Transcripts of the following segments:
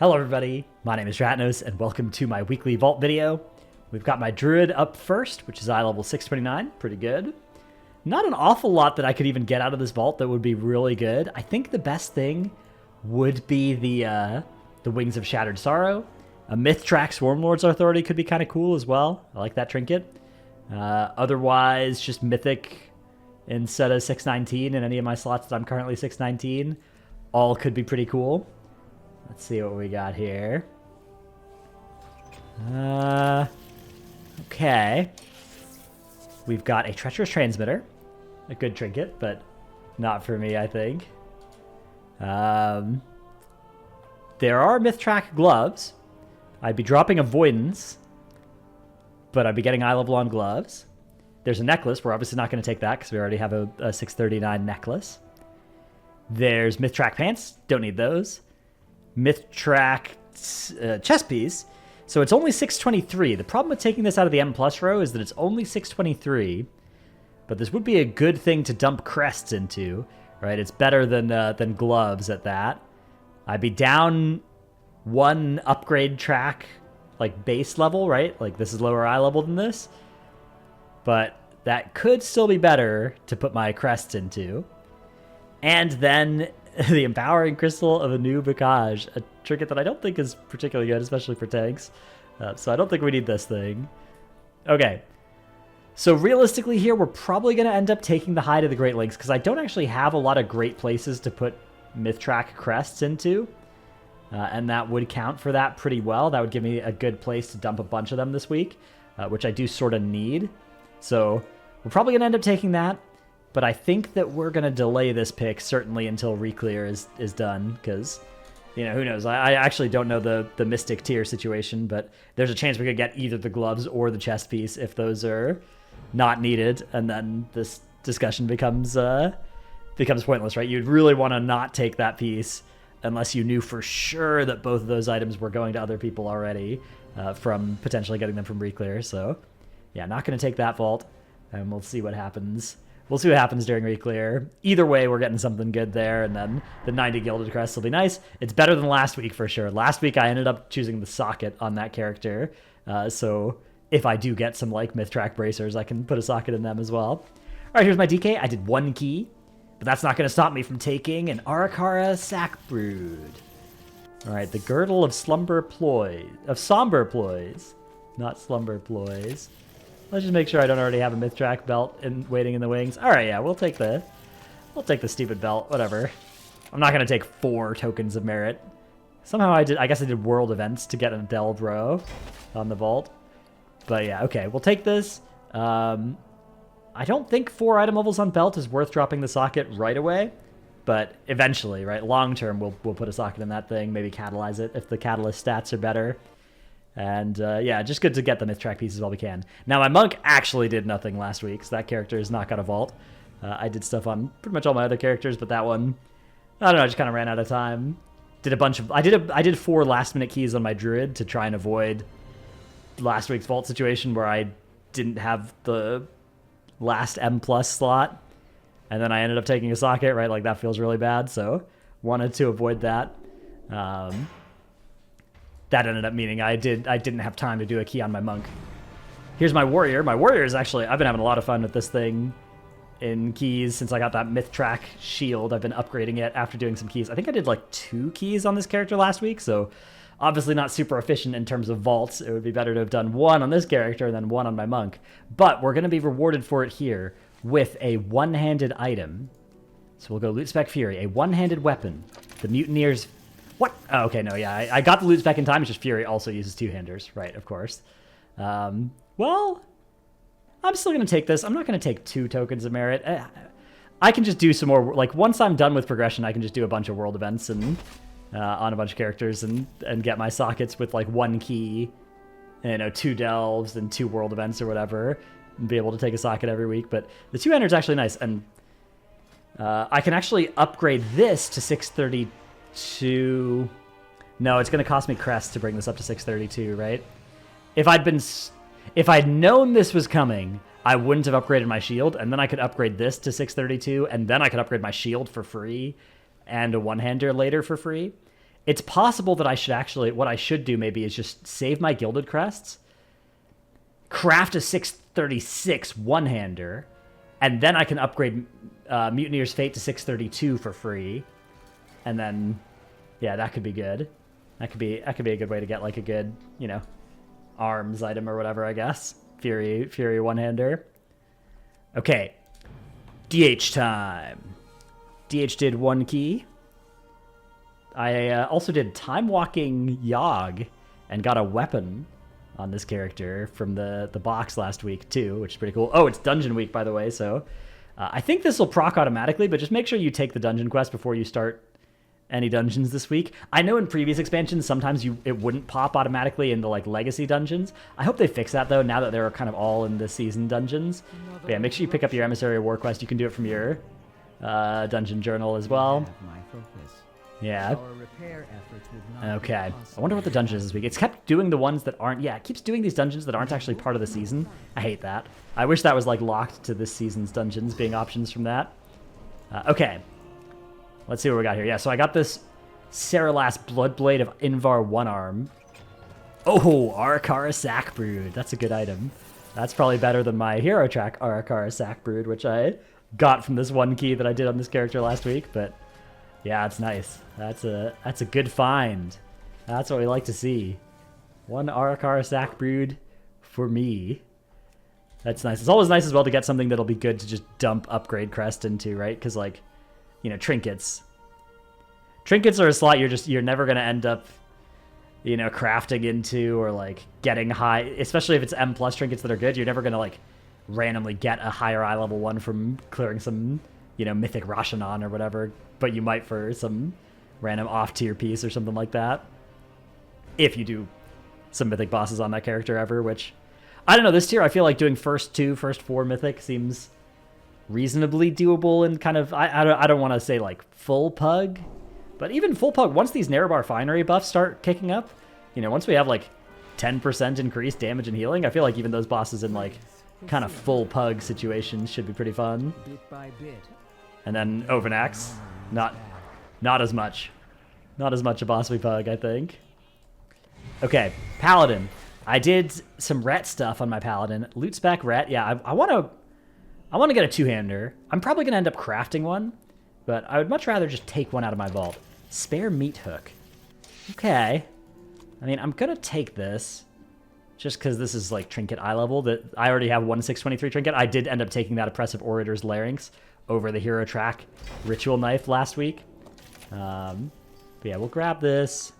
Hello everybody, my name is Ratnos and welcome to my weekly vault video. We've got my Druid up first, which is eye level 629, pretty good. Not an awful lot that I could even get out of this vault that would be really good. I think the best thing would be the Wings of Shattered Sorrow. A Myth Track Swarmlord's Authority could be kind of cool as well. I like that trinket. Otherwise, just Mythic instead of 619 in any of my slots that I'm currently 619. All could be pretty cool. Let's see what we got here. Okay. We've got a Treacherous Transmitter. A good trinket, but not for me, I think. There are Myth Track gloves. I'd be dropping Avoidance, but I'd be getting eye level on gloves. There's a necklace. We're obviously not going to take that because we already have a 639 necklace. There's Myth Track pants. Don't need those. Myth Track chest piece. So it's only 623. The problem with taking this out of the M plus row is that it's only 623. But this would be a good thing to dump crests into, right? It's better than gloves at that. I'd be down one upgrade track, like base level, right? Like this is lower eye level than this. But that could still be better to put my crests into. And then the Empowering Crystal of a new Bocage, a trinket that I don't think is particularly good, especially for tanks. So I don't think we need this thing. Okay. So realistically here, we're probably going to end up taking the Hide of the Great Lakes because I don't actually have a lot of great places to put Myth Track crests into. And that would count for that pretty well. That would give me a good place to dump a bunch of them this week, which I do sort of need. So we're probably going to end up taking that. But I think that we're going to delay this pick, certainly until Reclear is done, because, you know, who knows? I actually don't know the Mystic tier situation, but there's a chance we could get either the gloves or the chest piece if those are not needed, and then this discussion becomes pointless, right? You'd really want to not take that piece unless you knew for sure that both of those items were going to other people already from potentially getting them from Reclear. So, yeah, not going to take that vault, and we'll see what happens. We'll see what happens during Reclear. Either way, we're getting something good there, and then the 90 Gilded Crest will be nice. It's better than last week for sure. Last week, I ended up choosing the socket on that character, so if I do get some like Myth Track bracers, I can put a socket in them as well. All right, here's my DK. I did one key, but that's not going to stop me from taking an Arakara Sackbrood. All right, the Girdle of Somber Ploys, not Slumber Ploys. Let's just make sure I don't already have a Myth Track belt waiting in the wings. All right, yeah, we'll take the stupid belt, whatever. I'm not gonna take 4 tokens of merit. Somehow I guess I did world events to get an Delve row on the vault. But yeah, okay, we'll take this. I don't think 4 item levels on belt is worth dropping the socket right away, but eventually, right, long term, we'll put a socket in that thing, maybe catalyze it if the catalyst stats are better. And yeah, just good to get the Myth Track pieces while we can. Now, my Monk actually did nothing last week, so that character has not got a vault. I did stuff on pretty much all my other characters, but that one, I don't know, I just kind of ran out of time. Did a bunch of, I did 4 last-minute keys on my Druid to try and avoid last week's vault situation where I didn't have the last M plus slot, and then I ended up taking a socket, right? Like, that feels really bad, so wanted to avoid that. That ended up meaning I didn't have time to do a key on my Monk. Here's my Warrior. My Warrior is actually, I've been having a lot of fun with this thing in keys since I got that Myth Track shield. I've been upgrading it after doing some keys. I think I did like 2 keys on this character last week, so obviously not super efficient in terms of vaults. It would be better to have done 1 on this character and then 1 on my Monk. But we're going to be rewarded for it here with a one-handed item. So we'll go Loot Spec Fury, a one-handed weapon. The Mutineer's... What? Oh, okay, no, yeah, I got the loot spec in time. It's just Fury also uses 2-handers, right, of course. Well, I'm still going to take this. I'm not going to take 2 tokens of merit. I can just do some more, like, once I'm done with progression, I can just do a bunch of world events and on a bunch of characters and get my sockets with, like, 1 key, you know, 2 delves and 2 world events or whatever, and be able to take a socket every week. But the 2-hander is actually nice, and I can actually upgrade this to 632. No, it's going to cost me crest to bring this up to 632, right? If I'd known this was coming, I wouldn't have upgraded my shield, and then I could upgrade this to 632, and then I could upgrade my shield for free, and a one-hander later for free. It's possible that I should actually, what I should do maybe is just save my Gilded Crests, craft a 636 one-hander, and then I can upgrade Mutineer's Fate to 632 for free. And then, yeah, that could be good. That could be a good way to get like a good, you know, arms item or whatever, I guess. Fury one-hander. Okay. DH time. DH did 1 key. I also did Time Walking Yogg and got a weapon on this character from the box last week too, which is pretty cool. Oh, it's dungeon week, by the way, so I think this will proc automatically, but just make sure you take the dungeon quest before you start any dungeons this week. I know in previous expansions sometimes it wouldn't pop automatically into like legacy dungeons. I hope they fix that though, now that they're kind of all in the season dungeons. But yeah, make sure you pick up your Emissary War quest. You can do it from your dungeon journal as well. Yeah. Okay. I wonder what the dungeon is this week. It's kept doing the ones that aren't... Yeah, it keeps doing these dungeons that aren't actually part of the season. I hate that. I wish that was like locked to this season's dungeons being options from that. Okay. Let's see what we got here. Yeah, so I got this Saralas Bloodblade of Invar One Arm. Oh, Arakara Sackbrood. That's a good item. That's probably better than my Hero Track Arakara Sackbrood, which I got from this 1 key that I did on this character last week, but... Yeah, it's nice. That's a good find. That's what we like to see. 1 Arakara Sackbrood for me. That's nice. It's always nice as well to get something that'll be good to just dump upgrade crest into, right? Because like, you know, trinkets. Trinkets are a slot you're never gonna end up, you know, crafting into or like getting high. Especially if it's M+ trinkets that are good, you're never gonna like randomly get a higher eye level one from clearing some, you know, mythic Rashanan or whatever. But you might for some random off-tier piece or something like that. If you do some mythic bosses on that character ever, which... I don't know, this tier I feel like doing first 4 mythic seems reasonably doable and kind of... I don't want to say like full pug, but even full pug, once these Nerebar Finery buffs start kicking up, you know, once we have like 10% increased damage and healing, I feel like even those bosses in like kind of full pug situations should be pretty fun. Bit by bit. And then Overnax. Not as much. Not as much a bossy pug, I think. Okay, Paladin. I did some Ret stuff on my Paladin. Loot spec Ret. Yeah, I want to get a 2-hander. I'm probably going to end up crafting one, but I would much rather just take one out of my vault. Spare Meat Hook. Okay. I mean, I'm going to take this just because this is like trinket eye level. That I already have 1 623 trinket. I did end up taking that Oppressive Orator's Larynx over the Hero Track Ritual Knife last week. But yeah, we'll grab this.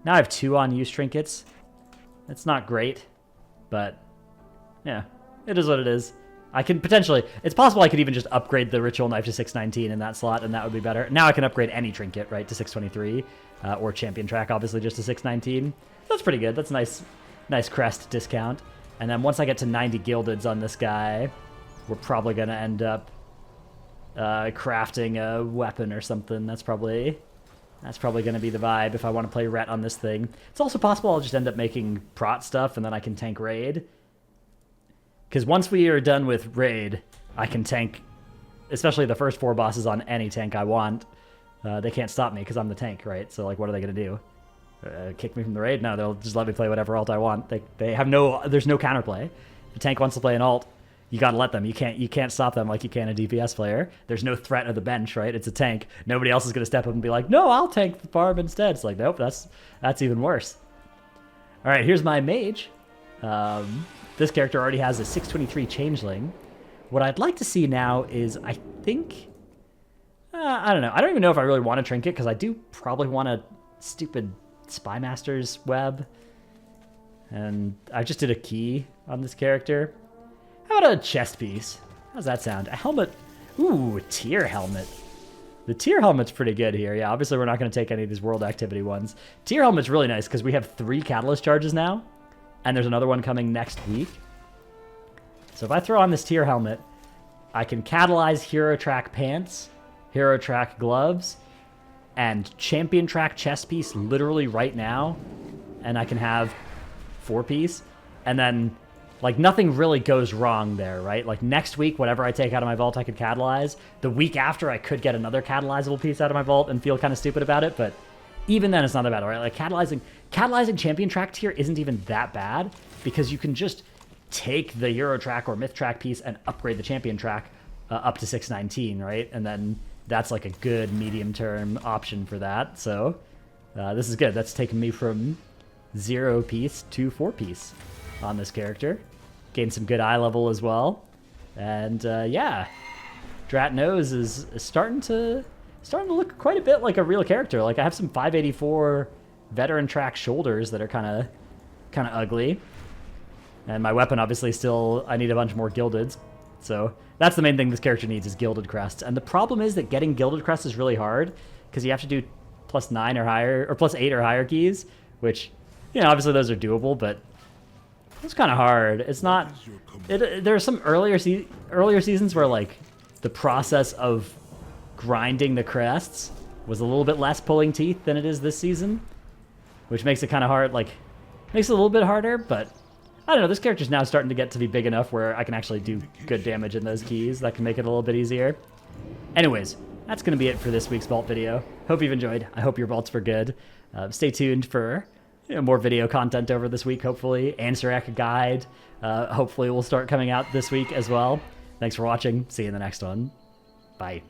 Now I have 2 unused trinkets. It's not great, but yeah, it is what it is. I can potentially... It's possible I could even just upgrade the Ritual Knife to 619 in that slot, and that would be better. Now I can upgrade any trinket, right, to 623, or Champion Track, obviously, just to 619. That's pretty good. That's nice crest discount. And then once I get to 90 Gildeds on this guy, we're probably going to end up crafting a weapon or something. That's probably going to be the vibe if I want to play Ret on this thing. It's also possible I'll just end up making prot stuff and then I can tank raid. Because once we are done with raid, I can tank, especially the first 4 bosses on any tank I want. They can't stop me because I'm the tank, right? So like, what are they going to do? Kick me from the raid? No, they'll just let me play whatever alt I want. They have there's no counterplay. If the tank wants to play an alt, you gotta let them. You can't stop them like you can a DPS player. There's no threat of the bench, right? It's a tank. Nobody else is gonna step up and be like, no, I'll tank the farm instead. It's like, nope, that's even worse. All right, here's my mage. This character already has a 623 changeling. What I'd like to see now is, I think, I don't know. I don't even know if I really want a trinket because I do probably want a stupid Spymaster's web. And I just did a key on this character. How about a chest piece? How's that sound? A helmet. Ooh, a tier helmet. The tier helmet's pretty good here. Yeah, obviously we're not going to take any of these world activity ones. Tier helmet's really nice because we have 3 catalyst charges now. And there's another one coming next week. So if I throw on this tier helmet, I can catalyze Hero Track pants, Hero Track gloves, and Champion Track chest piece literally right now. And I can have 4-piece. And then... like, nothing really goes wrong there, right? Like, next week, whatever I take out of my vault, I could catalyze. The week after, I could get another catalyzable piece out of my vault and feel kind of stupid about it, but even then it's not that bad, right? Like catalyzing champion track tier isn't even that bad because you can just take the Euro track or myth track piece and upgrade the champion track up to 619, right? And then that's like a good medium term option for that. So this is good. That's taken me from 0 piece to 4 piece on this character. Gained some good eye level as well. And yeah, Drat Nose is starting to look quite a bit like a real character. Like I have some 584 veteran track shoulders that are kind of ugly. And my weapon obviously still, I need a bunch more gildeds. So that's the main thing this character needs is gilded crests. And the problem is that getting gilded crests is really hard because you have to do +9 or higher, or +8 or higher keys, which, you know, obviously those are doable, but it's kind of hard. It's not, there are some earlier seasons where like the process of grinding the crests was a little bit less pulling teeth than it is this season, which makes it kind of hard, like, makes it a little bit harder, but I don't know, this character's now starting to get to be big enough where I can actually do good damage in those keys. That can make it a little bit easier. Anyways, that's going to be it for this week's vault video. Hope you've enjoyed. I hope your vaults were good. Stay tuned for more video content over this week, hopefully. Anserac guide. Hopefully will start coming out this week as well. Thanks for watching. See you in the next one. Bye.